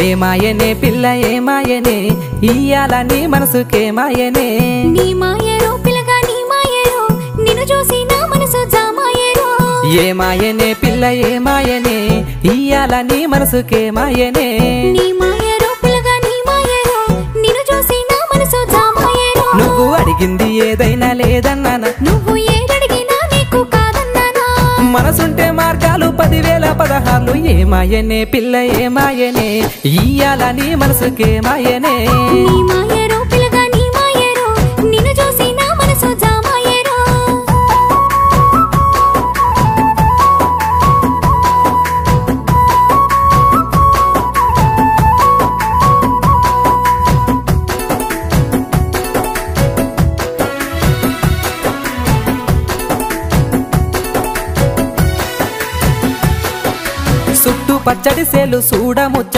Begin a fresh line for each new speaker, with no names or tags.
ఏమాయనే పిల్ల ఏమాయనే ఇయ్యాల నీ మనసుకేమాయనే
నీ మాయరో పిల్లగా నీ మాయరో నిన్ను చూసి నా మనసు జామాయరో
ఏమాయనే పిల్ల ఏమాయనే ఇయ్యాల నీ మనసుకేమాయనే
నీ మాయరో పిల్లగా నీ మాయరో నిన్ను చూసి నా మనసు జామాయరో
నువ్వు అడిగింది ఏదైనా లేదన్నానా
నువ్వు ఏదడిగినా నీకు కాదన్నానా
మనసుంటే మార్గాలు 10,000 ఏమాయనే పిల్ల ఏమాయనే ఇయ్యాల నీ మనసుకేమాయనే
నీ మాయరో పిల్లగా నీ మాయరో నిన్ను చూసి నా మనసు జామాయరో
చుట్టూ పచ్చడి సేలు చూడ ముచ్చట